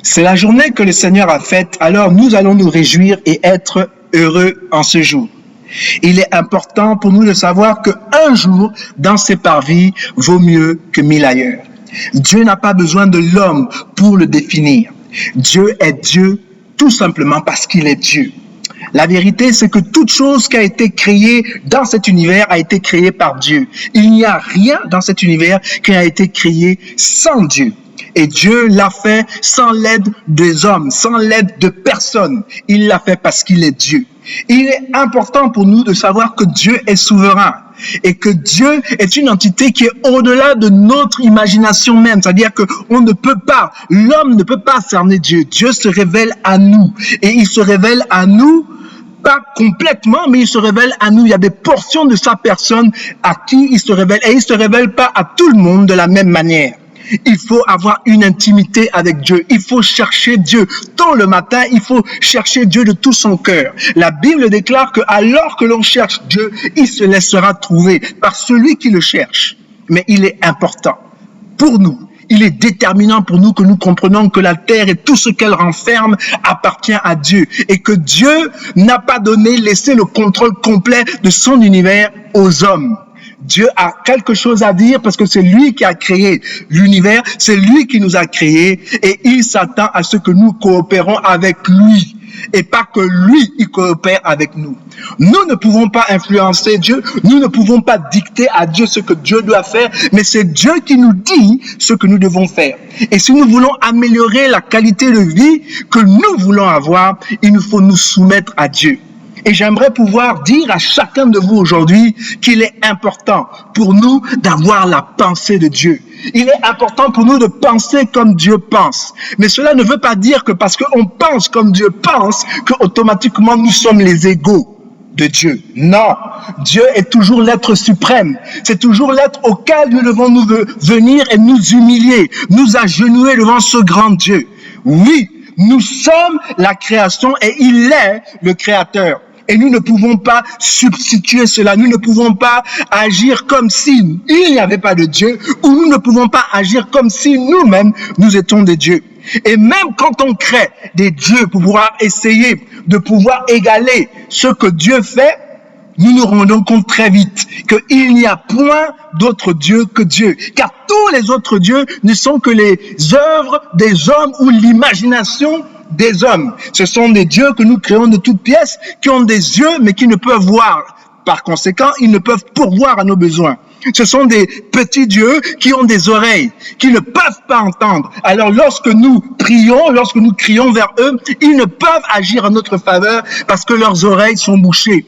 C'est la journée que le Seigneur a faite, alors nous allons nous réjouir et être heureux en ce jour. Il est important pour nous de savoir qu'un jour dans ces parvis vaut mieux que 1000 ailleurs. Dieu n'a pas besoin de l'homme pour le définir. Dieu est Dieu tout simplement parce qu'il est Dieu. La vérité, c'est que toute chose qui a été créée dans cet univers a été créée par Dieu. Il n'y a rien dans cet univers qui a été créé sans Dieu. Et Dieu l'a fait sans l'aide des hommes, sans l'aide de personne. Il l'a fait parce qu'il est Dieu. Il est important pour nous de savoir que Dieu est souverain et que Dieu est une entité qui est au-delà de notre imagination même. C'est-à-dire que l'homme ne peut pas cerner Dieu. Dieu se révèle à nous et il se révèle à nous pas complètement, mais il se révèle à nous. Il y a des portions de sa personne à qui il se révèle et il ne se révèle pas à tout le monde de la même manière. Il faut avoir une intimité avec Dieu. Il faut chercher Dieu. Tôt le matin, il faut chercher Dieu de tout son cœur. La Bible déclare que alors que l'on cherche Dieu, il se laissera trouver par celui qui le cherche. Mais il est important pour nous. Il est déterminant pour nous que nous comprenions que la terre et tout ce qu'elle renferme appartient à Dieu et que Dieu n'a pas laissé le contrôle complet de son univers aux hommes. Dieu a quelque chose à dire parce que c'est lui qui a créé l'univers, c'est lui qui nous a créés et il s'attend à ce que nous coopérons avec lui et pas que lui, il coopère avec nous. Nous ne pouvons pas influencer Dieu, nous ne pouvons pas dicter à Dieu ce que Dieu doit faire, mais c'est Dieu qui nous dit ce que nous devons faire. Et si nous voulons améliorer la qualité de vie que nous voulons avoir, il nous faut nous soumettre à Dieu. Et j'aimerais pouvoir dire à chacun de vous aujourd'hui qu'il est important pour nous d'avoir la pensée de Dieu. Il est important pour nous de penser comme Dieu pense. Mais cela ne veut pas dire que parce qu'on pense comme Dieu pense, qu'automatiquement nous sommes les égaux de Dieu. Non, Dieu est toujours l'être suprême. C'est toujours l'être auquel nous devons nous venir et nous humilier, nous agenouiller devant ce grand Dieu. Oui, nous sommes la création et il est le créateur. Et nous ne pouvons pas substituer cela. Nous ne pouvons pas agir comme si il n'y avait pas de Dieu, ou nous ne pouvons pas agir comme si nous-mêmes, nous étions des dieux. Et même quand on crée des dieux pour pouvoir essayer de pouvoir égaler ce que Dieu fait, nous nous rendons compte très vite qu'il n'y a point d'autre Dieu que Dieu. Car tous les autres dieux ne sont que les œuvres des hommes ou l'imagination des hommes. Ce sont des dieux que nous créons de toutes pièces, qui ont des yeux mais qui ne peuvent voir. Par conséquent, ils ne peuvent pourvoir à nos besoins. Ce sont des petits dieux qui ont des oreilles, qui ne peuvent pas entendre. Alors lorsque nous prions, lorsque nous crions vers eux, ils ne peuvent agir en notre faveur parce que leurs oreilles sont bouchées.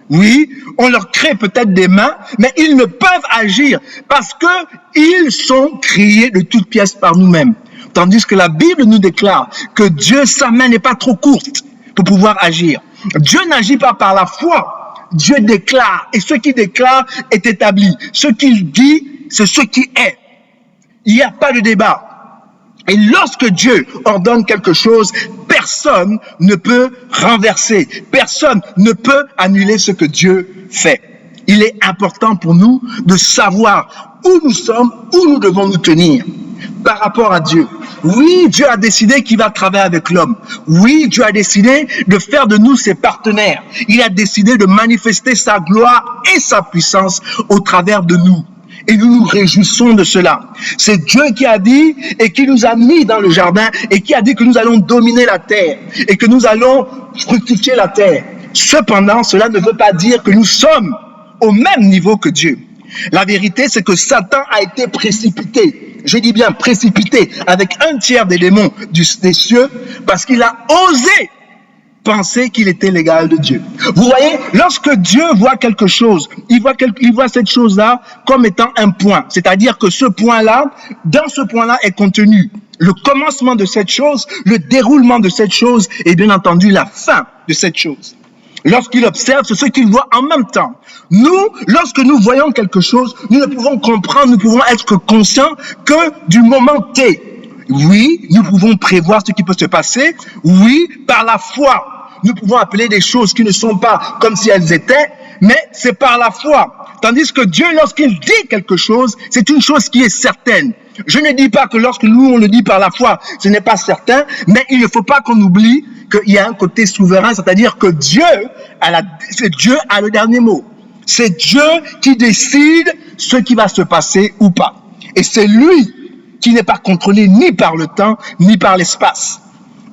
Oui, on leur crée peut-être des mains, mais ils ne peuvent agir parce qu'ils sont créés de toutes pièces par nous-mêmes. Tandis que la Bible nous déclare que Dieu, sa main n'est pas trop courte pour pouvoir agir. Dieu n'agit pas par la foi. Dieu déclare, et ce qu'il déclare est établi. Ce qu'il dit, c'est ce qui est. Il n'y a pas de débat. Et lorsque Dieu ordonne quelque chose, personne ne peut renverser, personne ne peut annuler ce que Dieu fait. Il est important pour nous de savoir où nous sommes, où nous devons nous tenir par rapport à Dieu. Oui, Dieu a décidé qu'il va travailler avec l'homme. Oui, Dieu a décidé de faire de nous ses partenaires. Il a décidé de manifester sa gloire et sa puissance au travers de nous. Et nous nous réjouissons de cela. C'est Dieu qui a dit et qui nous a mis dans le jardin et qui a dit que nous allons dominer la terre et que nous allons fructifier la terre. Cependant, cela ne veut pas dire que nous sommes au même niveau que Dieu. La vérité, c'est que Satan a été précipité. Je dis bien précipité avec un tiers des démons des cieux parce qu'il a osé penser qu'il était l'égal de Dieu. Vous voyez, lorsque Dieu voit quelque chose, il voit cette chose-là comme étant un point. C'est-à-dire que ce point-là, dans ce point-là est contenu le commencement de cette chose, le déroulement de cette chose et bien entendu la fin de cette chose. Lorsqu'il observe, c'est ce qu'il voit en même temps. Nous, lorsque nous voyons quelque chose, nous ne pouvons comprendre, nous pouvons être conscients que du moment T. Oui, nous pouvons prévoir ce qui peut se passer. Oui, par la foi, nous pouvons appeler des choses qui ne sont pas comme si elles étaient, mais c'est par la foi. Tandis que Dieu, lorsqu'il dit quelque chose, c'est une chose qui est certaine. Je ne dis pas que lorsque nous, on le dit par la foi, ce n'est pas certain, mais il ne faut pas qu'on oublie qu'il y a un côté souverain, c'est-à-dire que Dieu a le dernier mot. C'est Dieu qui décide ce qui va se passer ou pas. Et c'est lui qui n'est pas contrôlé ni par le temps, ni par l'espace.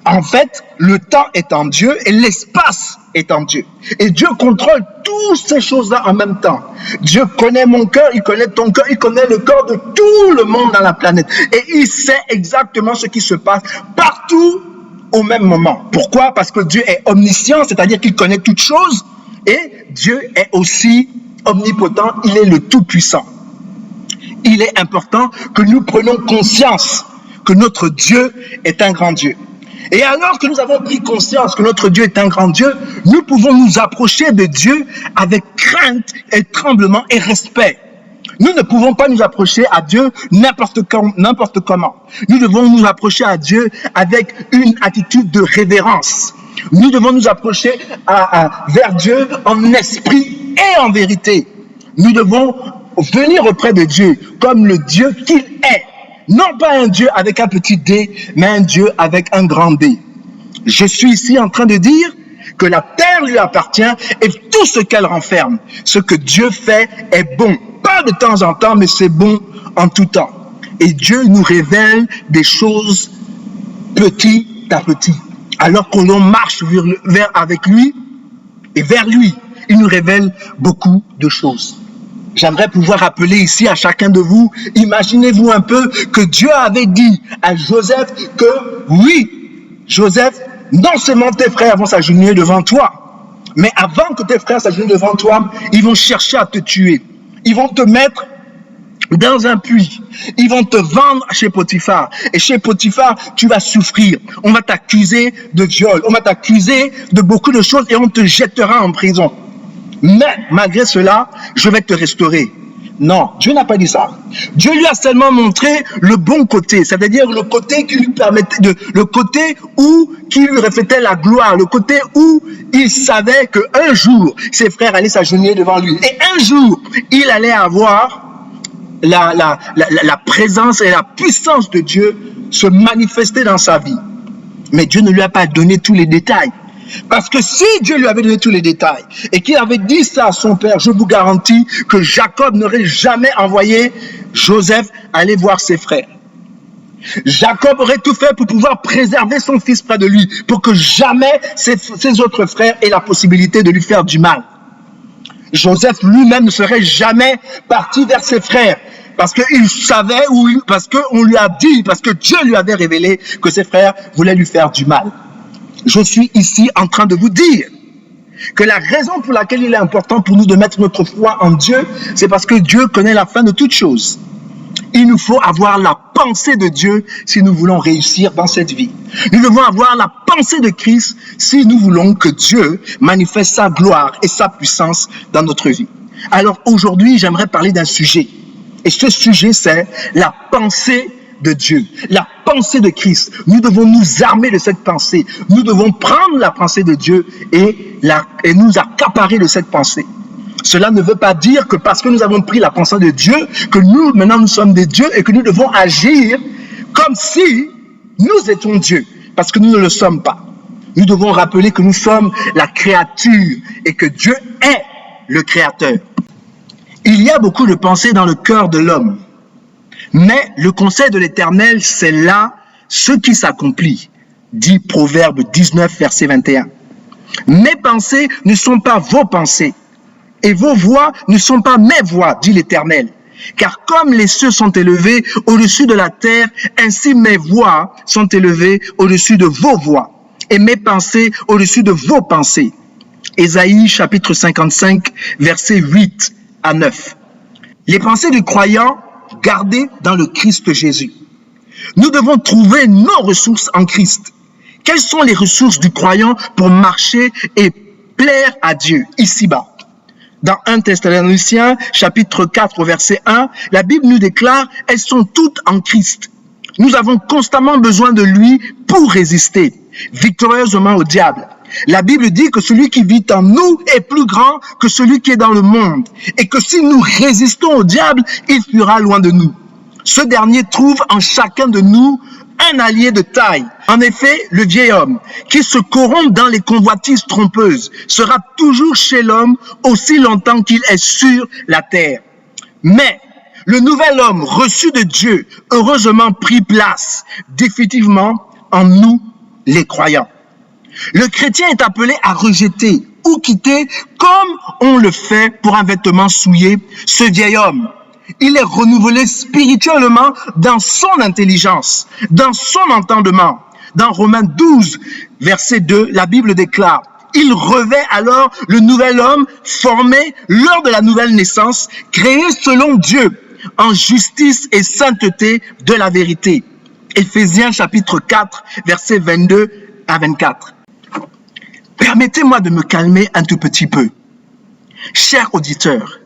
En fait, le temps est en Dieu et l'espace est en Dieu. Et Dieu contrôle toutes ces choses-là en même temps. Dieu connaît mon cœur, il connaît ton cœur, il connaît le cœur de tout le monde dans la planète. Et il sait exactement ce qui se passe partout au même moment. Pourquoi? Parce que Dieu est omniscient, c'est-à-dire qu'il connaît toutes choses. Et Dieu est aussi omnipotent, il est le Tout-Puissant. Il est important que nous prenions conscience que notre Dieu est un grand Dieu. Et alors que nous avons pris conscience que notre Dieu est un grand Dieu, nous pouvons nous approcher de Dieu avec crainte et tremblement et respect. Nous ne pouvons pas nous approcher à Dieu n'importe comment. Nous devons nous approcher à Dieu avec une attitude de révérence. Nous devons nous approcher vers Dieu en esprit et en vérité. Nous devons venir auprès de Dieu comme le Dieu qu'il est. Non pas un Dieu avec un petit D, mais un Dieu avec un grand D. Je suis ici en train de dire que la terre lui appartient et tout ce qu'elle renferme. Ce que Dieu fait est bon. Pas de temps en temps, mais c'est bon en tout temps. Et Dieu nous révèle des choses petit à petit. Alors que l'on marche avec lui et vers lui, il nous révèle beaucoup de choses. J'aimerais pouvoir rappeler ici à chacun de vous, imaginez-vous un peu que Dieu avait dit à Joseph que oui, Joseph, non seulement tes frères vont s'agenouiller devant toi, mais avant que tes frères s'agenouillent devant toi, ils vont chercher à te tuer. Ils vont te mettre dans un puits. Ils vont te vendre chez Potiphar. Et chez Potiphar, tu vas souffrir. On va t'accuser de viol. On va t'accuser de beaucoup de choses et on te jettera en prison. Mais malgré cela, je vais te restaurer. Non, Dieu n'a pas dit ça. Dieu lui a seulement montré le bon côté, c'est-à-dire le côté qui lui permettait le côté qui lui reflétait la gloire, le côté où il savait qu'un jour, ses frères allaient s'agenouiller devant lui. Et un jour, il allait avoir la présence et la puissance de Dieu se manifester dans sa vie. Mais Dieu ne lui a pas donné tous les détails. Parce que si Dieu lui avait donné tous les détails et qu'il avait dit ça à son père, je vous garantis que Jacob n'aurait jamais envoyé Joseph aller voir ses frères. Jacob aurait tout fait pour pouvoir préserver son fils près de lui, pour que jamais ses autres frères aient la possibilité de lui faire du mal. Joseph lui-même ne serait jamais parti vers ses frères, parce qu'il savait, parce qu'on lui a dit, parce que Dieu lui avait révélé que ses frères voulaient lui faire du mal. Je suis ici en train de vous dire que la raison pour laquelle il est important pour nous de mettre notre foi en Dieu, c'est parce que Dieu connaît la fin de toutes choses. Il nous faut avoir la pensée de Dieu si nous voulons réussir dans cette vie. Nous devons avoir la pensée de Christ si nous voulons que Dieu manifeste sa gloire et sa puissance dans notre vie. Alors aujourd'hui, j'aimerais parler d'un sujet. Et ce sujet, c'est la pensée de Dieu, la pensée de Christ. Nous devons nous armer de cette pensée. Nous devons prendre la pensée de Dieu et nous accaparer de cette pensée. Cela ne veut pas dire que parce que nous avons pris la pensée de Dieu, que maintenant nous sommes des dieux et que nous devons agir comme si nous étions Dieu, parce que nous ne le sommes pas. Nous devons rappeler que nous sommes la créature et que Dieu est le créateur. Il y a beaucoup de pensées dans le cœur de l'homme. Mais le conseil de l'Éternel, c'est là ce qui s'accomplit, dit Proverbe 19, verset 21. Mes pensées ne sont pas vos pensées, et vos voix ne sont pas mes voix, dit l'Éternel. Car comme les cieux sont élevés au-dessus de la terre, ainsi mes voix sont élevées au-dessus de vos voix, et mes pensées au-dessus de vos pensées. Ésaïe chapitre 55, versets 8 à 9. Les pensées du croyant gardées dans le Christ Jésus. Nous devons trouver nos ressources en Christ. Quelles sont les ressources du croyant pour marcher et plaire à Dieu ici-bas? Dans 1 Thessaloniciens, chapitre 4, verset 1, la Bible nous déclare « Elles sont toutes en Christ ». Nous avons constamment besoin de lui pour résister victorieusement au diable. La Bible dit que celui qui vit en nous est plus grand que celui qui est dans le monde et que si nous résistons au diable, il fuira loin de nous. Ce dernier trouve en chacun de nous un allié de taille. En effet, le vieil homme qui se corrompt dans les convoitises trompeuses sera toujours chez l'homme aussi longtemps qu'il est sur la terre. Mais le nouvel homme reçu de Dieu, heureusement pris place définitivement en nous, les croyants. Le chrétien est appelé à rejeter ou quitter, comme on le fait pour un vêtement souillé, ce vieil homme. Il est renouvelé spirituellement dans son intelligence, dans son entendement. Dans Romains 12, verset 2, la Bible déclare: il revêt alors le nouvel homme formé lors de la nouvelle naissance, créé selon Dieu, en justice et sainteté de la vérité. Éphésiens chapitre 4, versets 22 à 24. Permettez-moi de me calmer un tout petit peu. Chers auditeurs,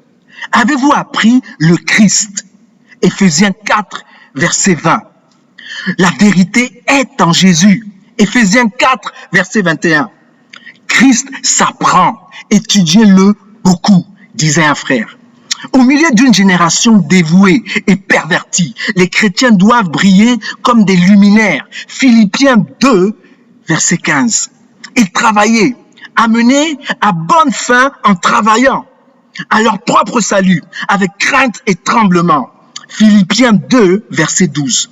avez-vous appris le Christ? Éphésiens 4, verset 20. La vérité est en Jésus. Éphésiens 4, verset 21. Christ s'apprend, étudiez-le beaucoup, disait un frère. Au milieu d'une génération dévouée et pervertie, les chrétiens doivent briller comme des luminaires. Philippiens 2, verset 15. Et travailler, amener à bonne fin en travaillant à leur propre salut, avec crainte et tremblement. Philippiens 2, verset 12.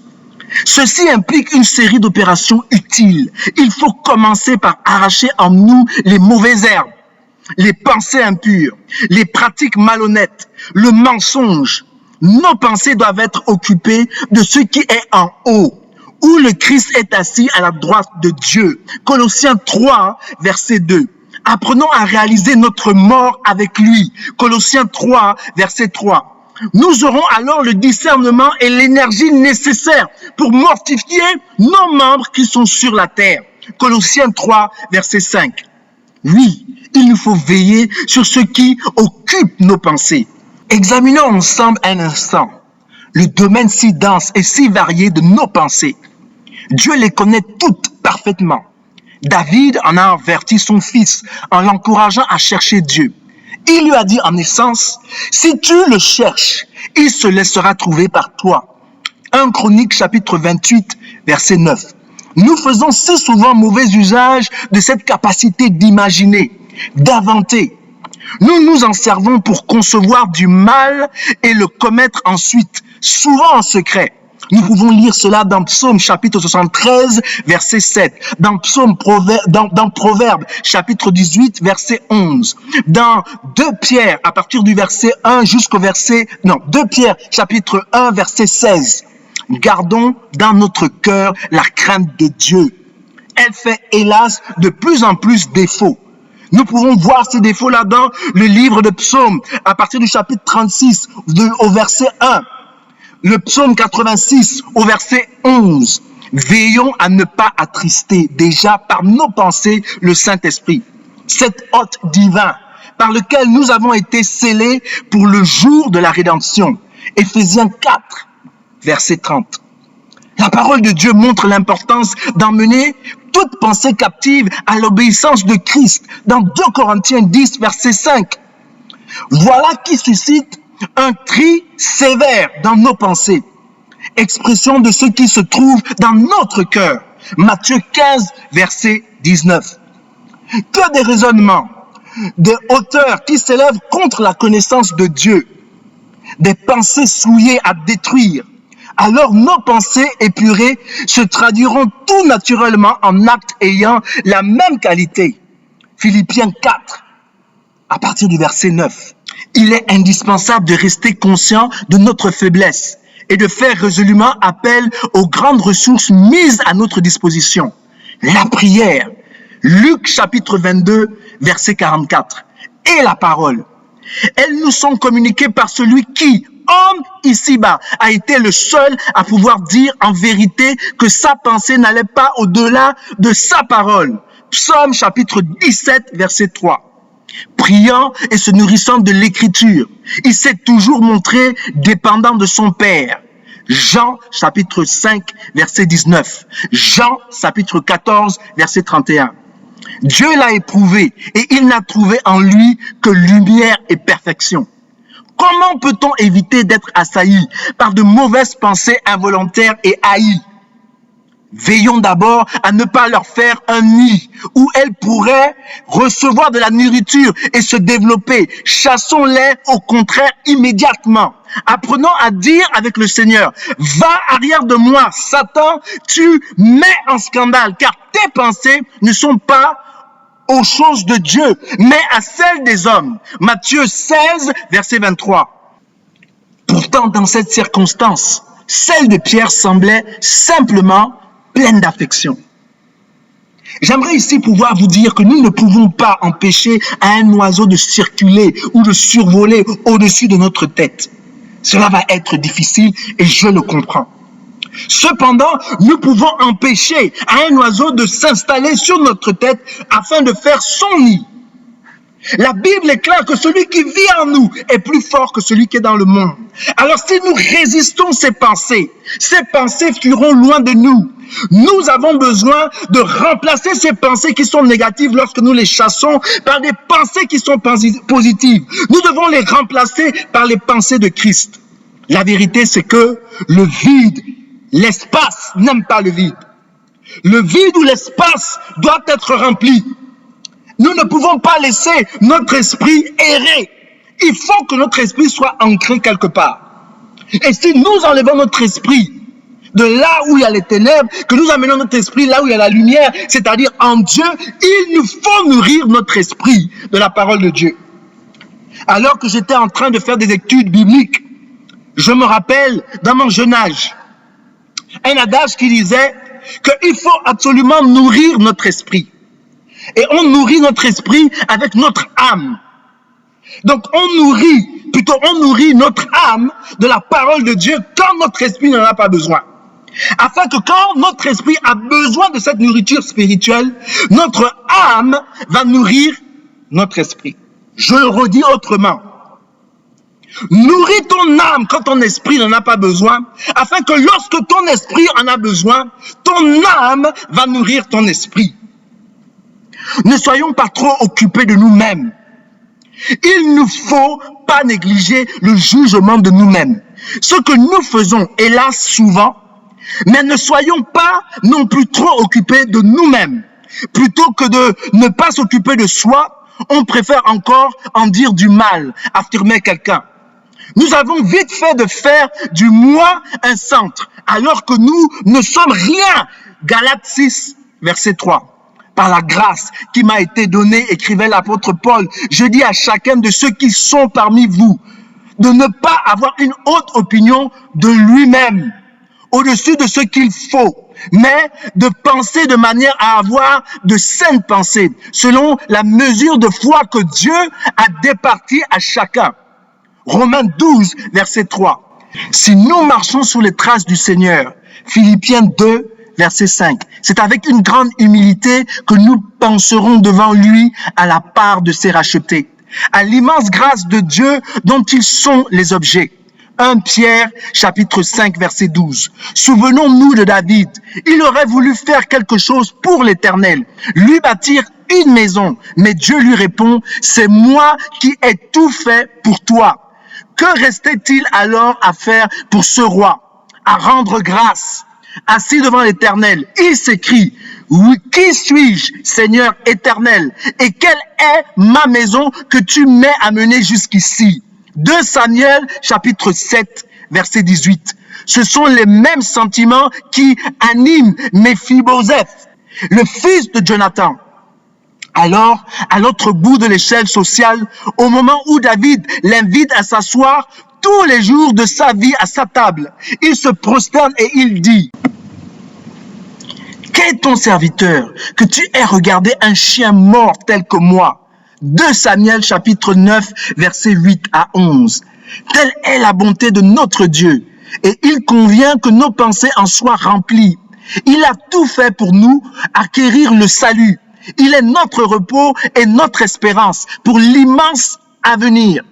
Ceci implique une série d'opérations utiles. Il faut commencer par arracher en nous les mauvaises herbes, les pensées impures, les pratiques malhonnêtes, le mensonge. Nos pensées doivent être occupées de ce qui est en haut, où le Christ est assis à la droite de Dieu. Colossiens 3, verset 2. Apprenons à réaliser notre mort avec lui. Colossiens 3, verset 3. Nous aurons alors le discernement et l'énergie nécessaires pour mortifier nos membres qui sont sur la terre. Colossiens 3, verset 5. Oui, il nous faut veiller sur ce qui occupe nos pensées. Examinons ensemble un instant le domaine si dense et si varié de nos pensées. Dieu les connaît toutes parfaitement. David en a averti son fils en l'encourageant à chercher Dieu. Il lui a dit en essence, si tu le cherches, il se laissera trouver par toi. 1 Chroniques chapitre 28, verset 9. Nous faisons si souvent mauvais usage de cette capacité d'imaginer, d'inventer. Nous nous en servons pour concevoir du mal et le commettre ensuite, souvent en secret. Nous pouvons lire cela dans Psaume chapitre 73, verset 7, dans Proverbe chapitre 18, verset 11, dans 2 Pierre à partir du verset 1 jusqu'au verset, 2 Pierre chapitre 1, verset 16. Gardons dans notre cœur la crainte de Dieu. Elle fait hélas de plus en plus défaut. Nous pouvons voir ces défauts-là dans le livre de Psaume à partir du chapitre 36 au verset 1. Le psaume 86 au verset 11. Veillons à ne pas attrister déjà par nos pensées le Saint-Esprit, cet hôte divin par lequel nous avons été scellés pour le jour de la rédemption. Éphésiens 4, verset 30. La parole de Dieu montre l'importance d'emmener toute pensée captive à l'obéissance de Christ dans 2 Corinthiens 10, verset 5. Voilà qui suscite un tri sévère dans nos pensées, expression de ce qui se trouve dans notre cœur. Matthieu 15, verset 19. Que des raisonnements, des hauteurs qui s'élèvent contre la connaissance de Dieu, des pensées souillées à détruire. Alors nos pensées épurées se traduiront tout naturellement en actes ayant la même qualité. Philippiens 4, à partir du verset 9. Il est indispensable de rester conscient de notre faiblesse et de faire résolument appel aux grandes ressources mises à notre disposition. La prière, Luc chapitre 22, verset 44, et la parole. Elles nous sont communiquées par celui qui, homme ici-bas, a été le seul à pouvoir dire en vérité que sa pensée n'allait pas au-delà de sa parole. Psaume chapitre 17, verset 3. Priant et se nourrissant de l'écriture, il s'est toujours montré dépendant de son Père. Jean chapitre 5, verset 19. Jean chapitre 14, verset 31. Dieu l'a éprouvé et il n'a trouvé en lui que lumière et perfection. Comment peut-on éviter d'être assailli par de mauvaises pensées involontaires et haïes? Veillons d'abord à ne pas leur faire un nid où elles pourraient recevoir de la nourriture et se développer. Chassons-les au contraire immédiatement. Apprenons à dire avec le Seigneur, va arrière de moi, Satan, tu mets en scandale, car tes pensées ne sont pas aux choses de Dieu, mais à celles des hommes. Matthieu 16, verset 23. Pourtant, dans cette circonstance, celle de Pierre semblait simplement pleine d'affection. J'aimerais ici pouvoir vous dire que nous ne pouvons pas empêcher à un oiseau de circuler ou de survoler au-dessus de notre tête. Cela va être difficile et je le comprends. Cependant, nous pouvons empêcher à un oiseau de s'installer sur notre tête afin de faire son nid. La Bible est claire que celui qui vit en nous est plus fort que celui qui est dans le monde. Alors si nous résistons ces pensées fuiront loin de nous. Nous avons besoin de remplacer ces pensées qui sont négatives lorsque nous les chassons par des pensées qui sont positives. Nous devons les remplacer par les pensées de Christ. La vérité, c'est que le vide, l'espace n'aime pas le vide. Le vide ou l'espace doit être rempli. Nous ne pouvons pas laisser notre esprit errer. Il faut que notre esprit soit ancré quelque part. Et si nous enlevons notre esprit de là où il y a les ténèbres, que nous amenons notre esprit là où il y a la lumière, c'est-à-dire en Dieu, il nous faut nourrir notre esprit de la parole de Dieu. Alors que j'étais en train de faire des études bibliques, je me rappelle dans mon jeune âge, un adage qui disait qu'il faut absolument nourrir notre esprit. Et on nourrit notre esprit avec notre âme. Donc on nourrit notre âme de la parole de Dieu quand notre esprit n'en a pas besoin. Afin que quand notre esprit a besoin de cette nourriture spirituelle, notre âme va nourrir notre esprit. Je le redis autrement. Nourris ton âme quand ton esprit n'en a pas besoin, afin que lorsque ton esprit en a besoin, ton âme va nourrir ton esprit. Ne soyons pas trop occupés de nous-mêmes. Il ne faut pas négliger le jugement de nous-mêmes. Ce que nous faisons, hélas, souvent, mais ne soyons pas non plus trop occupés de nous-mêmes. Plutôt que de ne pas s'occuper de soi, on préfère encore en dire du mal, affirmer quelqu'un. Nous avons vite fait de faire du moi un centre, alors que nous ne sommes rien. Galates 6, verset 3. Par la grâce qui m'a été donnée, écrivait l'apôtre Paul, je dis à chacun de ceux qui sont parmi vous, de ne pas avoir une haute opinion de lui-même, au-dessus de ce qu'il faut, mais de penser de manière à avoir de saines pensées, selon la mesure de foi que Dieu a départie à chacun. Romains 12, verset 3. Si nous marchons sous les traces du Seigneur, Philippiens 2, verset 5. C'est avec une grande humilité que nous penserons devant lui à la part de ses rachetés, à l'immense grâce de Dieu dont ils sont les objets. 1 Pierre, chapitre 5, verset 12. Souvenons-nous de David. Il aurait voulu faire quelque chose pour l'Éternel, lui bâtir une maison. Mais Dieu lui répond, c'est moi qui ai tout fait pour toi. Que restait-il alors à faire pour ce roi? À rendre grâce. Assis devant l'Éternel, il s'écrie, oui, qui suis-je, Seigneur éternel, et quelle est ma maison que tu m'as amenée jusqu'ici? 2 Samuel, chapitre 7, verset 18. Ce sont les mêmes sentiments qui animent Méphibosheth, le fils de Jonathan. Alors, à l'autre bout de l'échelle sociale, au moment où David l'invite à s'asseoir tous les jours de sa vie à sa table, il se prosterne et il dit, « Qu'est ton serviteur que tu aies regardé un chien mort tel que moi ?» 2 Samuel chapitre 9, versets 8 à 11. Telle est la bonté de notre Dieu, et il convient que nos pensées en soient remplies. Il a tout fait pour nous acquérir le salut. Il est notre repos et notre espérance pour l'immense avenir.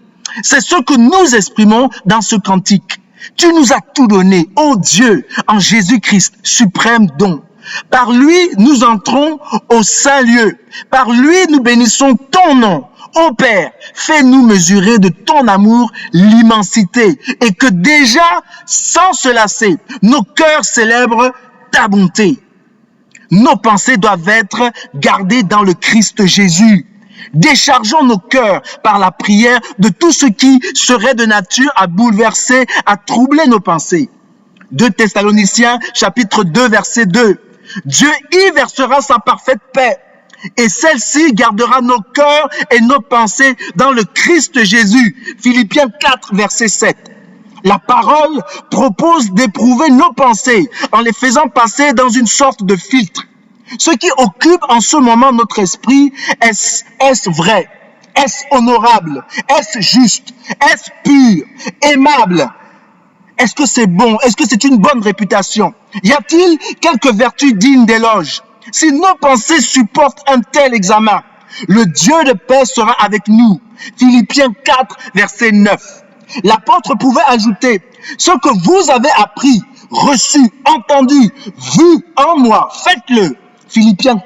C'est ce que nous exprimons dans ce cantique. Tu nous as tout donné, ô Dieu, en Jésus-Christ, suprême don. Par lui, nous entrons au saint lieu. Par lui, nous bénissons ton nom. Ô Père, fais-nous mesurer de ton amour l'immensité et que déjà, sans se lasser, nos cœurs célèbrent ta bonté. Nos pensées doivent être gardées dans le Christ Jésus. Déchargeons nos cœurs par la prière de tout ce qui serait de nature à bouleverser, à troubler nos pensées. 2 Thessaloniciens, chapitre 2, verset 2. Dieu y versera sa parfaite paix, et celle-ci gardera nos cœurs et nos pensées dans le Christ Jésus. Philippiens 4, verset 7. La parole propose d'éprouver nos pensées en les faisant passer dans une sorte de filtre. Ce qui occupe en ce moment notre esprit, est-ce vrai? Est-ce honorable? Est-ce juste? Est-ce pur? Aimable? Est-ce que c'est bon? Est-ce que c'est une bonne réputation? Y a-t-il quelques vertus dignes d'éloge? Si nos pensées supportent un tel examen, le Dieu de paix sera avec nous. Philippiens 4, verset 9. L'apôtre pouvait ajouter, ce que vous avez appris, reçu, entendu, vu en moi, faites-le. Philippiens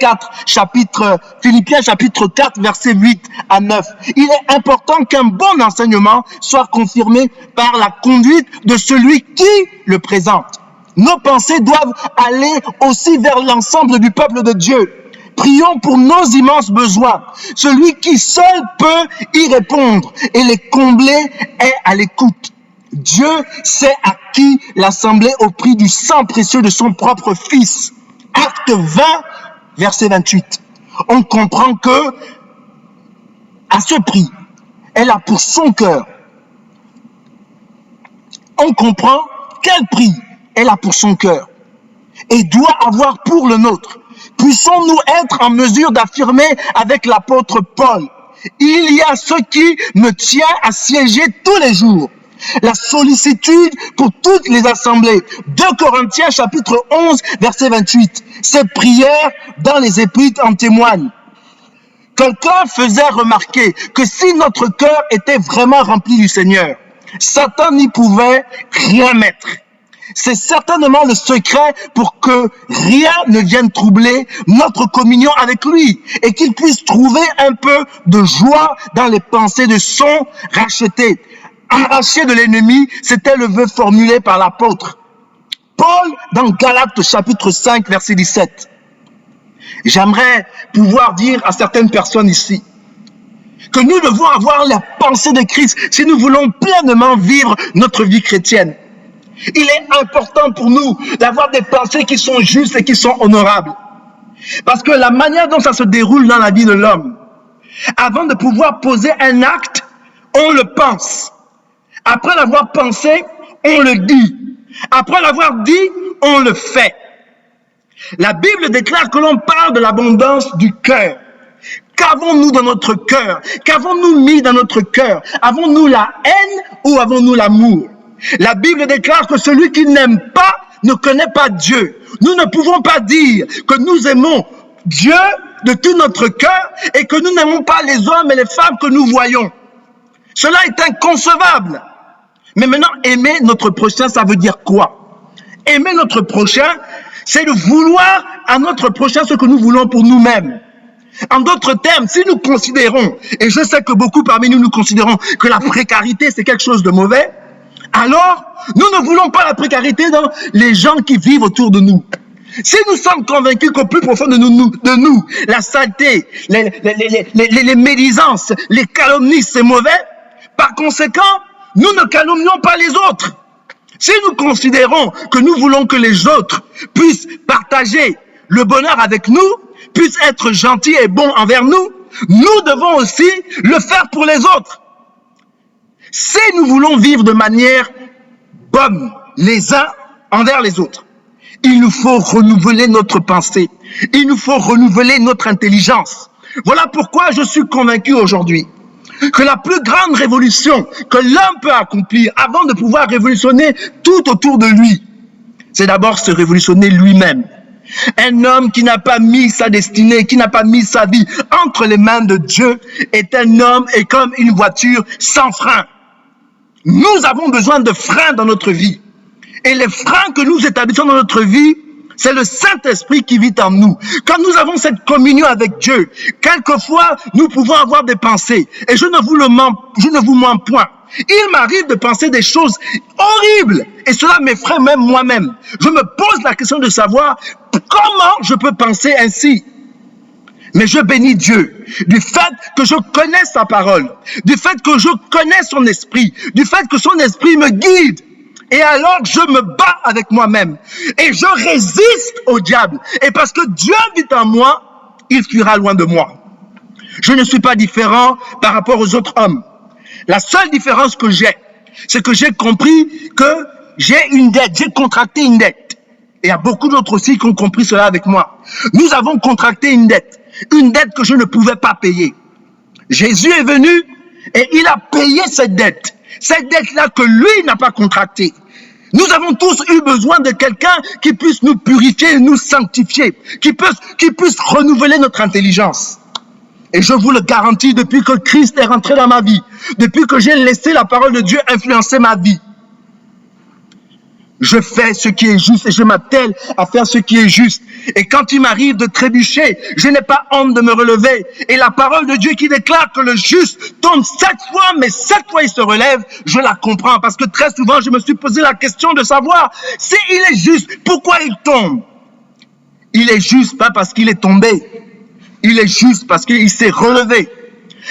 chapitre 4, verset 8 à 9. Il est important qu'un bon enseignement soit confirmé par la conduite de celui qui le présente. Nos pensées doivent aller aussi vers l'ensemble du peuple de Dieu. Prions pour nos immenses besoins. Celui qui seul peut y répondre et les combler est à l'écoute. Dieu s'est acquis l'assemblée au prix du sang précieux de son propre Fils. Acte 20, verset 28. On comprend que, à ce prix, elle a pour son cœur. On comprend quel prix elle a pour son cœur et doit avoir pour le nôtre. Puissons-nous être en mesure d'affirmer avec l'apôtre Paul, il y a ce qui me tient à siéger tous les jours. La sollicitude pour toutes les assemblées. 2 Corinthiens chapitre 11 verset 28. Ces prières dans les épîtres en témoignent. Quelqu'un faisait remarquer que si notre cœur était vraiment rempli du Seigneur, Satan n'y pouvait rien mettre. C'est certainement le secret pour que rien ne vienne troubler notre communion avec lui et qu'il puisse trouver un peu de joie dans les pensées de son racheté. Arraché de l'ennemi, c'était le vœu formulé par l'apôtre Paul dans Galates chapitre 5 verset 17. J'aimerais pouvoir dire à certaines personnes ici que nous devons avoir la pensée de Christ si nous voulons pleinement vivre notre vie chrétienne. Il est important pour nous d'avoir des pensées qui sont justes et qui sont honorables. Parce que la manière dont ça se déroule dans la vie de l'homme, avant de pouvoir poser un acte, on le pense. Après l'avoir pensé, on le dit. Après l'avoir dit, on le fait. La Bible déclare que l'on parle de l'abondance du cœur. Qu'avons-nous dans notre cœur? Qu'avons-nous mis dans notre cœur? Avons-nous la haine ou avons-nous l'amour? La Bible déclare que celui qui n'aime pas ne connaît pas Dieu. Nous ne pouvons pas dire que nous aimons Dieu de tout notre cœur et que nous n'aimons pas les hommes et les femmes que nous voyons. Cela est inconcevable. Mais maintenant, aimer notre prochain, ça veut dire quoi? Aimer notre prochain, c'est de vouloir à notre prochain ce que nous voulons pour nous-mêmes. En d'autres termes, si nous considérons, et je sais que beaucoup parmi nous considérons que la précarité, c'est quelque chose de mauvais, alors, nous ne voulons pas la précarité dans les gens qui vivent autour de nous. Si nous sommes convaincus qu'au plus profond de nous, la saleté, les médisances, les calomnies, c'est mauvais, par conséquent, nous ne calomnions pas les autres. Si nous considérons que nous voulons que les autres puissent partager le bonheur avec nous, puissent être gentils et bons envers nous, nous devons aussi le faire pour les autres. Si nous voulons vivre de manière bonne les uns envers les autres, il nous faut renouveler notre pensée. Il nous faut renouveler notre intelligence. Voilà pourquoi je suis convaincu aujourd'hui que la plus grande révolution que l'homme peut accomplir avant de pouvoir révolutionner tout autour de lui, c'est d'abord se révolutionner lui-même. Un homme qui n'a pas mis sa destinée, qui n'a pas mis sa vie entre les mains de Dieu est un homme et comme une voiture sans frein. Nous avons besoin de freins dans notre vie. Et les freins que nous établissons dans notre vie C'est le Saint-Esprit qui vit en nous. Quand nous avons cette communion avec Dieu, quelquefois, nous pouvons avoir des pensées. Et je ne vous mens point. Il m'arrive de penser des choses horribles. Et cela m'effraie même moi-même. Je me pose la question de savoir comment je peux penser ainsi. Mais je bénis Dieu du fait que je connais sa parole, du fait que je connais son esprit, du fait que son esprit me guide. Et alors je me bats avec moi-même et je résiste au diable. Et parce que Dieu vit en moi, il fuira loin de moi. Je ne suis pas différent par rapport aux autres hommes. La seule différence que j'ai, c'est que j'ai compris que j'ai une dette, j'ai contracté une dette. Et il y a beaucoup d'autres aussi qui ont compris cela avec moi. Nous avons contracté une dette que je ne pouvais pas payer. Jésus est venu et il a payé cette dette-là que lui n'a pas contractée. Nous avons tous eu besoin de quelqu'un qui puisse nous purifier, nous sanctifier, qui puisse renouveler notre intelligence. Et je vous le garantis, depuis que Christ est rentré dans ma vie, depuis que j'ai laissé la parole de Dieu influencer ma vie, je fais ce qui est juste et je m'attelle à faire ce qui est juste. Et quand il m'arrive de trébucher, je n'ai pas honte de me relever. Et la parole de Dieu qui déclare que le juste tombe 7 fois, mais 7 fois il se relève, je la comprends. Parce que très souvent, je me suis posé la question de savoir si il est juste, pourquoi il tombe? Il est juste pas parce qu'il est tombé. Il est juste parce qu'il s'est relevé.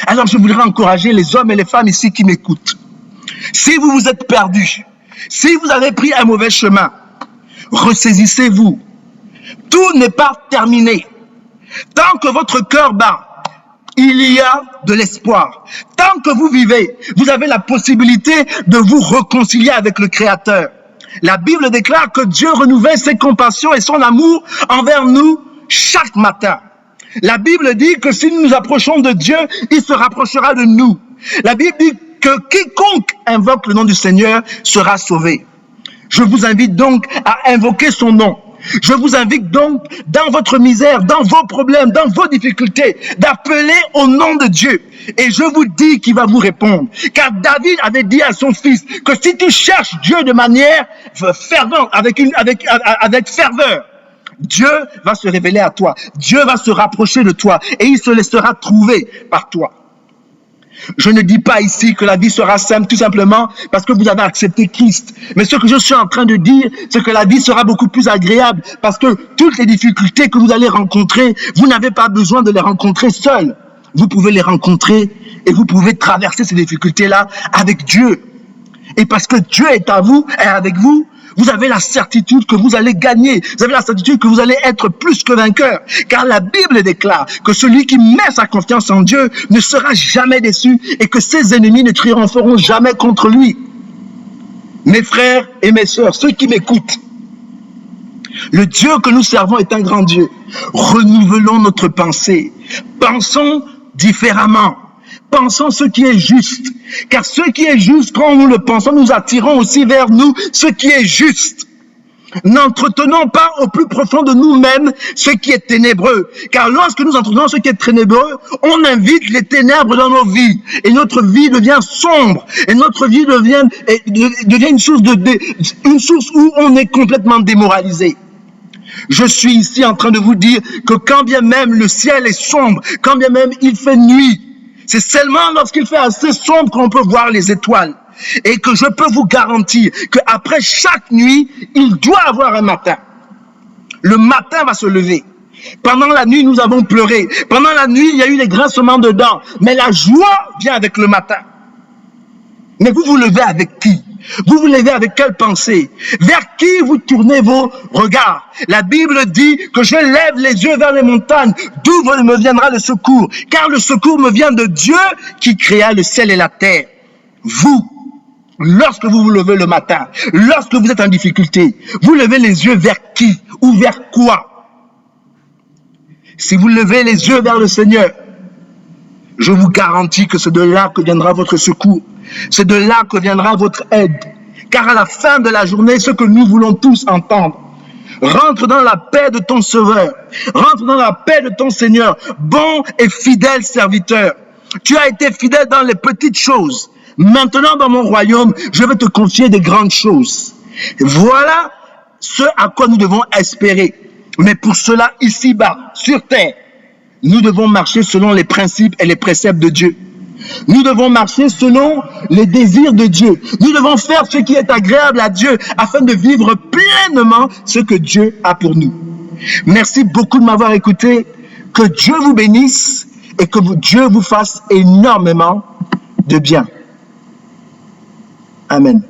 Alors je voudrais encourager les hommes et les femmes ici qui m'écoutent. Si vous vous êtes perdus, si vous avez pris un mauvais chemin, ressaisissez-vous. Tout n'est pas terminé. Tant que votre cœur bat, il y a de l'espoir. Tant que vous vivez, vous avez la possibilité de vous réconcilier avec le Créateur. La Bible déclare que Dieu renouvelle ses compassions et son amour envers nous chaque matin. La Bible dit que si nous nous approchons de Dieu, il se rapprochera de nous. La Bible dit que quiconque invoque le nom du Seigneur sera sauvé. Je vous invite donc à invoquer son nom. Je vous invite donc, dans votre misère, dans vos problèmes, dans vos difficultés, d'appeler au nom de Dieu. Et je vous dis qu'il va vous répondre. Car David avait dit à son fils que si tu cherches Dieu de manière fervente, avec ferveur, Dieu va se révéler à toi. Dieu va se rapprocher de toi et il se laissera trouver par toi. Je ne dis pas ici que la vie sera simple tout simplement parce que vous avez accepté Christ. Mais ce que je suis en train de dire, c'est que la vie sera beaucoup plus agréable parce que toutes les difficultés que vous allez rencontrer, vous n'avez pas besoin de les rencontrer seuls. Vous pouvez les rencontrer et vous pouvez traverser ces difficultés-là avec Dieu. Et parce que Dieu est à vous et avec vous, vous avez la certitude que vous allez gagner. Vous avez la certitude que vous allez être plus que vainqueur. Car la Bible déclare que celui qui met sa confiance en Dieu ne sera jamais déçu et que ses ennemis ne triompheront jamais contre lui. Mes frères et mes sœurs, ceux qui m'écoutent, le Dieu que nous servons est un grand Dieu. Renouvelons notre pensée. Pensons différemment. Pensons ce qui est juste. Car ce qui est juste, quand nous le pensons, nous attirons aussi vers nous ce qui est juste. N'entretenons pas au plus profond de nous-mêmes ce qui est ténébreux. Car lorsque nous entretenons ce qui est ténébreux, on invite les ténèbres dans nos vies. Et notre vie devient sombre. Et notre vie devient une source où on est complètement démoralisé. Je suis ici en train de vous dire que quand bien même le ciel est sombre, quand bien même il fait nuit, c'est seulement lorsqu'il fait assez sombre qu'on peut voir les étoiles. Et que je peux vous garantir qu'après chaque nuit, il doit avoir un matin. Le matin va se lever. Pendant la nuit, nous avons pleuré. Pendant la nuit, il y a eu des grincements de dents. Mais la joie vient avec le matin. Mais vous vous levez avec qui? Vous vous levez avec quelle pensée? Vers qui vous tournez vos regards? La Bible dit que je lève les yeux vers les montagnes, d'où me viendra le secours? Car le secours me vient de Dieu qui créa le ciel et la terre. Vous, lorsque vous vous levez le matin, lorsque vous êtes en difficulté, vous levez les yeux vers qui? Ou vers quoi? Si vous levez les yeux vers le Seigneur, je vous garantis que c'est de là que viendra votre secours. C'est de là que viendra votre aide. Car à la fin de la journée, ce que nous voulons tous entendre, rentre dans la paix de ton Sauveur, rentre dans la paix de ton Seigneur, bon et fidèle serviteur. Tu as été fidèle dans les petites choses. Maintenant, dans mon royaume, je vais te confier des grandes choses. Voilà ce à quoi nous devons espérer. Mais pour cela, ici-bas, sur terre, nous devons marcher selon les principes et les préceptes de Dieu. Nous devons marcher selon les désirs de Dieu. Nous devons faire ce qui est agréable à Dieu afin de vivre pleinement ce que Dieu a pour nous. Merci beaucoup de m'avoir écouté. Que Dieu vous bénisse et que Dieu vous fasse énormément de bien. Amen.